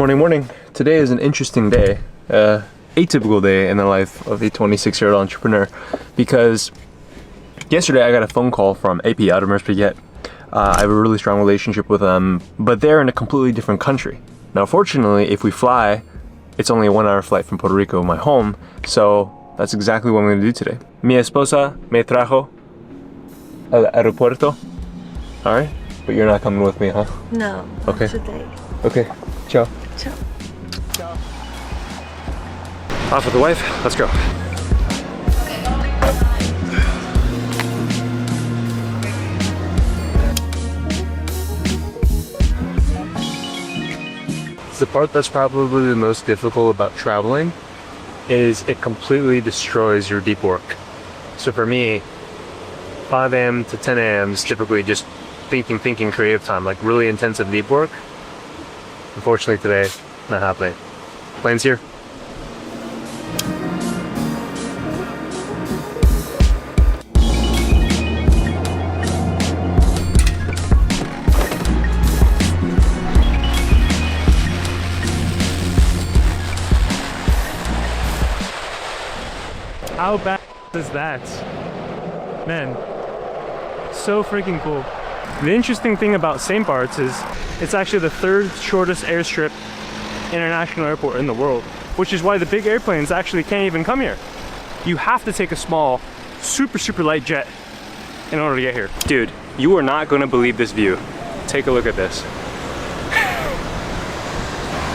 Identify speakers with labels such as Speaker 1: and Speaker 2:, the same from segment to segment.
Speaker 1: Morning. Today is an interesting day, atypical day in the life of a 26-year-old entrepreneur, because yesterday I got a phone call from AP, Audemars Piguet. I have a really strong relationship with them, but they're in a completely different country. Now, fortunately, if we fly, it's only a 1-hour flight from Puerto Rico, my home, so that's exactly what I'm going to do today. Mi esposa me trajo al aeropuerto. All right, but you're not coming with me, huh?
Speaker 2: No,
Speaker 1: okay.
Speaker 2: Not today.
Speaker 1: Okay, ciao.
Speaker 2: Ciao.
Speaker 1: Ciao. Off with the wife, let's go. The part that's probably the most difficult about traveling is it completely destroys your deep work. So for me, 5 a.m. to 10 a.m. is typically just thinking creative time, like really intensive deep work. Unfortunately today, not happening. Plane's here.
Speaker 3: How bad is that? Man, so freaking cool. The interesting thing about St. Bart's is it's actually the 3rd shortest airstrip international airport in the world, which is why the big airplanes actually can't even come here. You have to take a small, super light jet in order to get here. Dude, you are not gonna believe this view. Take a look at this.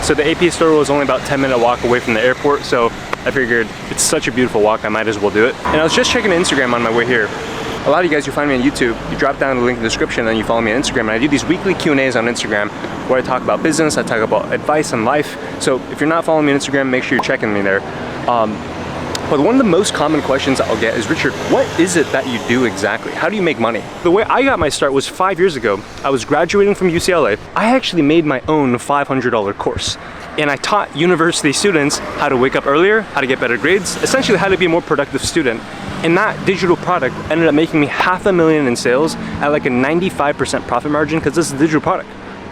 Speaker 3: So the AP store was only about 10-minute walk away from the airport, so I figured it's such a beautiful walk, I might as well do it. And I was just checking Instagram on my way here. A lot of you guys who find me on YouTube, you drop down the link in the description and you follow me on Instagram, and I do these weekly Q&As on Instagram where I talk about business, I talk about advice on life. So if you're not following me on Instagram, make sure you're checking me there. But one of the most common questions I'll get is, Richard, what is it that you do exactly? How do you make money? The way I got my start was 5 years ago. I was graduating from UCLA. I actually made my own $500 course. And I taught university students how to wake up earlier, how to get better grades, essentially how to be a more productive student. And that digital product ended up making me $500,000 in sales at like a 95% profit margin, because this is a digital product.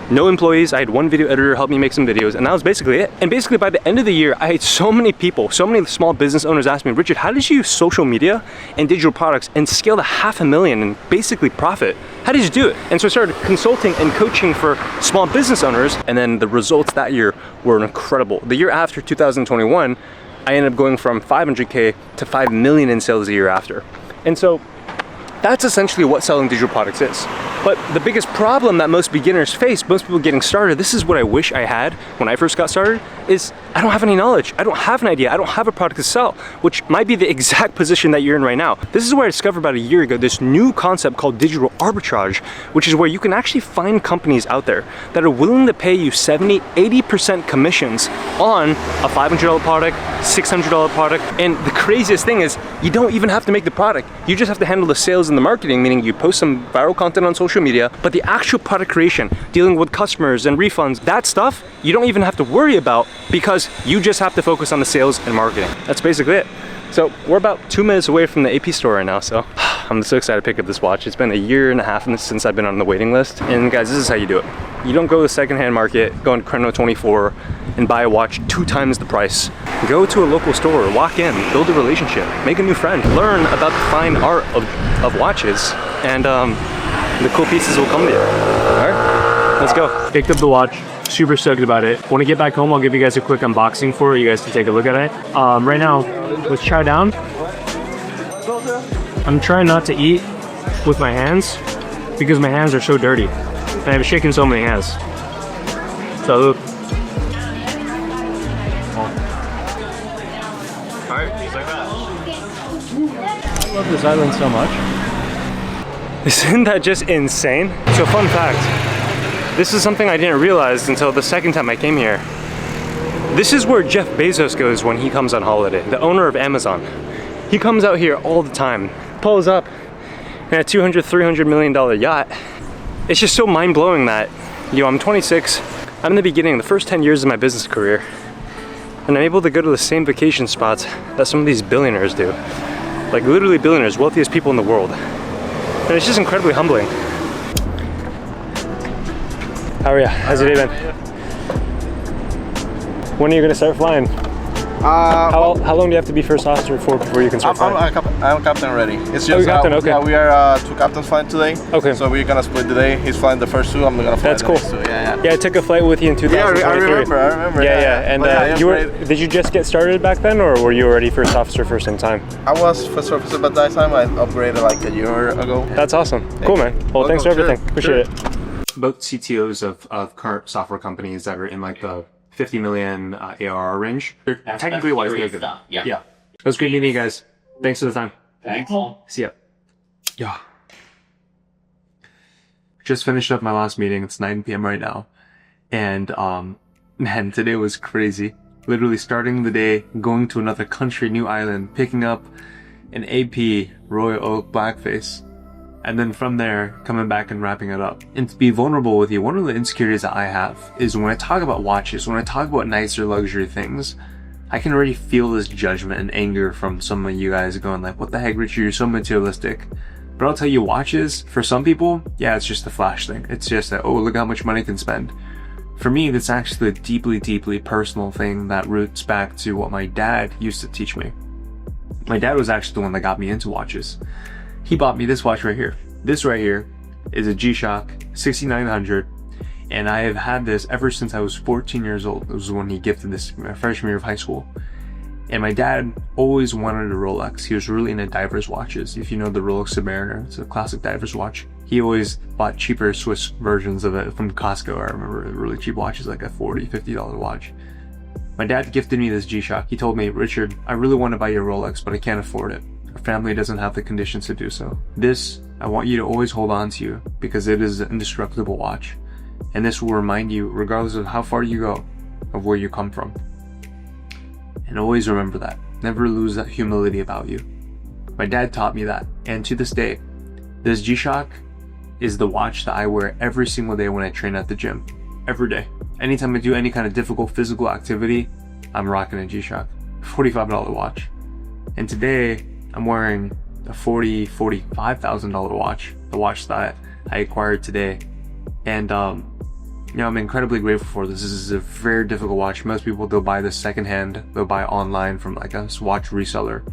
Speaker 3: No employees, I had one video editor help me make some videos, and that was basically it. And basically by the end of the year, I had so many people, so many small business owners ask me, Richard, how did you use social media and digital products and scale to $500,000 and basically profit? How did you do it? And so I started consulting and coaching for small business owners, and then the results that year were incredible. The year after, 2021, I ended up going from 500K to 5 million in sales the year after. And so that's essentially what selling digital products is. But the biggest problem that most beginners face, most people getting started, this is what I wish I had when I first got started, is I don't have any knowledge. I don't have an idea. I don't have a product to sell, which might be the exact position that you're in right now. This is where I discovered about a year ago this new concept called digital arbitrage, which is where you can actually find companies out there that are willing to pay you 70, 80% commissions on a $500 product, $600 product. And the craziest thing is you don't even have to make the product. You just have to handle the sales and the marketing, meaning you post some viral content on social media, but the actual product creation, dealing with customers and refunds, that stuff, you don't even have to worry about, because you just have to focus on the sales and marketing. That's basically it. So we're about 2 minutes away from the AP store right now, so I'm so excited to pick up this watch. It's been 1.5 years since I've been on the waiting list. And guys, this is how you do it. You don't go to the secondhand market, go on Chrono24 and buy a watch 2 times the price. Go to a local store, walk in, build a relationship, make a new friend, learn about the fine art of watches, and the cool pieces will come to you. All right, let's go. Picked up the watch, super stoked about it. When I get back home, I'll give you guys a quick unboxing for it. You guys can take a look at it. Right now, let's chow down. I'm trying not to eat with my hands because my hands are so dirty. And I've shaken so many hands. So, alright, just like that. I love this island so much. Isn't that just insane? So fun fact, this is something I didn't realize until the second time I came here. This is where Jeff Bezos goes when he comes on holiday, the owner of Amazon. He comes out here all the time, pulls up in a $200, $300 million yacht. It's just so mind-blowing that, you know, I'm 26, I'm in the beginning, the first 10 years of my business career, and I'm able to go to the same vacation spots that some of these billionaires do. Like literally billionaires, wealthiest people in the world. And it's just incredibly humbling. How are you? How's your day been? When are you gonna start flying? How long do you have to be first officer for before you can start flying?
Speaker 2: I'm captain already. It's just
Speaker 3: you're captain, okay.
Speaker 2: yeah, we are 2 captains flying today.
Speaker 3: Okay.
Speaker 2: So we're gonna split the day. He's flying the first 2. I'm gonna fly
Speaker 3: That's
Speaker 2: the
Speaker 3: cool.
Speaker 2: next 2. Yeah.
Speaker 3: Yeah, I took a flight with you in 2023.
Speaker 2: Yeah, I remember.
Speaker 3: Yeah. And did you just get started back then, or were you already first officer for some time?
Speaker 2: I was first officer, but that time I upgraded like a year ago.
Speaker 3: That's awesome. Cool, man. Well, thanks for everything. Appreciate it.
Speaker 1: Both CTOs of current software companies that are in like the 50 million ARR range. They're technically wise. They're good. Yeah. It was great meeting you guys. Thanks for the time.
Speaker 4: Thanks.
Speaker 1: See ya. Yeah. Just finished up my last meeting. It's 9 p.m. right now. And man, today was crazy. Literally starting the day, going to another country, new island, picking up an AP Royal Oak blackface. And then from there, coming back and wrapping it up. And to be vulnerable with you, one of the insecurities that I have is when I talk about watches, when I talk about nicer luxury things, I can already feel this judgment and anger from some of you guys going like, what the heck, Richard, you're so materialistic. But I'll tell you, watches, for some people, yeah, it's just a flash thing. It's just that, oh, look how much money I can spend. For me, that's actually a deeply, deeply personal thing that roots back to what my dad used to teach me. My dad was actually the one that got me into watches. He bought me this watch right here. This right here is a G-Shock 6900, and I have had this ever since I was 14 years old. It was when he gifted this my freshman year of high school. And my dad always wanted a Rolex. He was really into divers watches. If you know the Rolex Submariner, it's a classic divers watch. He always bought cheaper Swiss versions of it from Costco. I remember really cheap watches, like a $40, $50 watch. My dad gifted me this G-Shock. He told me, Richard, I really want to buy you a Rolex, but I can't afford it. Our family doesn't have the conditions to do so. This, I want you to always hold on to because it is an indestructible watch. And this will remind you, regardless of how far you go, of where you come from. And always remember that. Never lose that humility about you. My dad taught me that. And to this day, this G-Shock is the watch that I wear every single day when I train at the gym. Every day. Anytime I do any kind of difficult physical activity, I'm rocking a G-Shock. $45 watch. And today, I'm wearing a $45,000 watch. The watch that I acquired today. And, you know, I'm incredibly grateful for this. This is a very difficult watch. Most people, they'll buy this secondhand. They'll buy online from like a watch reseller.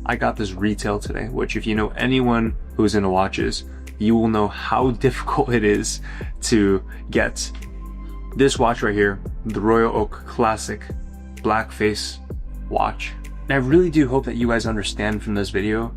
Speaker 1: I got this retail today, which if you know anyone who's into watches, you will know how difficult it is to get this watch right here, the Royal Oak Classic Black Face watch. And I really do hope that you guys understand from this video,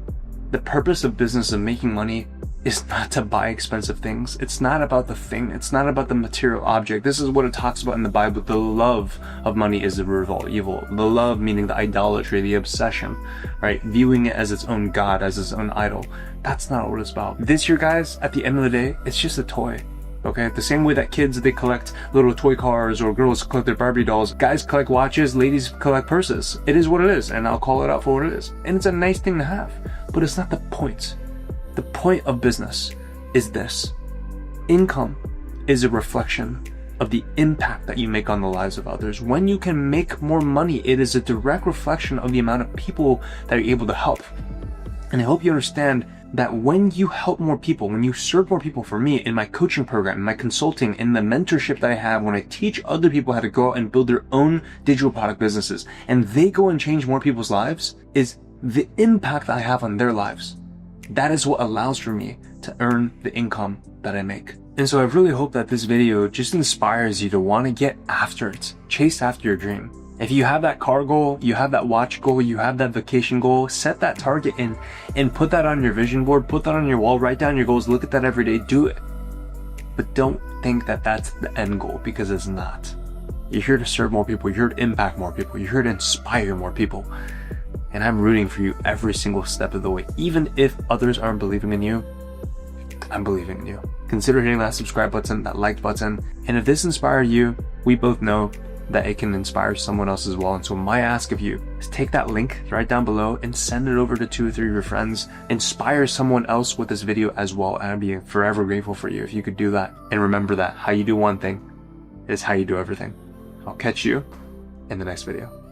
Speaker 1: the purpose of business of making money is not to buy expensive things. It's not about the thing. It's not about the material object. This is what it talks about in the Bible. The love of money is the root of all evil. The love meaning the idolatry, the obsession, right? Viewing it as its own God, as its own idol. That's not what it's about. This here, guys, at the end of the day, it's just a toy. Okay, the same way that kids, they collect little toy cars, or girls collect their Barbie dolls, guys collect watches, ladies collect purses. It is what it is, and I'll call it out for what it is. And it's a nice thing to have, but it's not the point. The point of business is this. Income is a reflection of the impact that you make on the lives of others. When you can make more money, it is a direct reflection of the amount of people that you're able to help. And I hope you understand that when you help more people, when you serve more people, for me, in my coaching program, in my consulting, in the mentorship that I have, when I teach other people how to go out and build their own digital product businesses, and they go and change more people's lives, is the impact that I have on their lives. That is what allows for me to earn the income that I make. And so I really hope that this video just inspires you to want to get after it. Chase after your dream. If you have that car goal, you have that watch goal, you have that vacation goal, set that target and put that on your vision board, put that on your wall, write down your goals, look at that every day, do it. But don't think that that's the end goal, because it's not. You're here to serve more people, you're here to impact more people, you're here to inspire more people. And I'm rooting for you every single step of the way. Even if others aren't believing in you, I'm believing in you. Consider hitting that subscribe button, that like button. And if this inspired you, we both know that it can inspire someone else as well. And so my ask of you is take that link right down below and send it over to 2 or 3 of your friends. Inspire someone else with this video as well. And I'd be forever grateful for you if you could do that. And remember that how you do one thing is how you do everything. I'll catch you in the next video.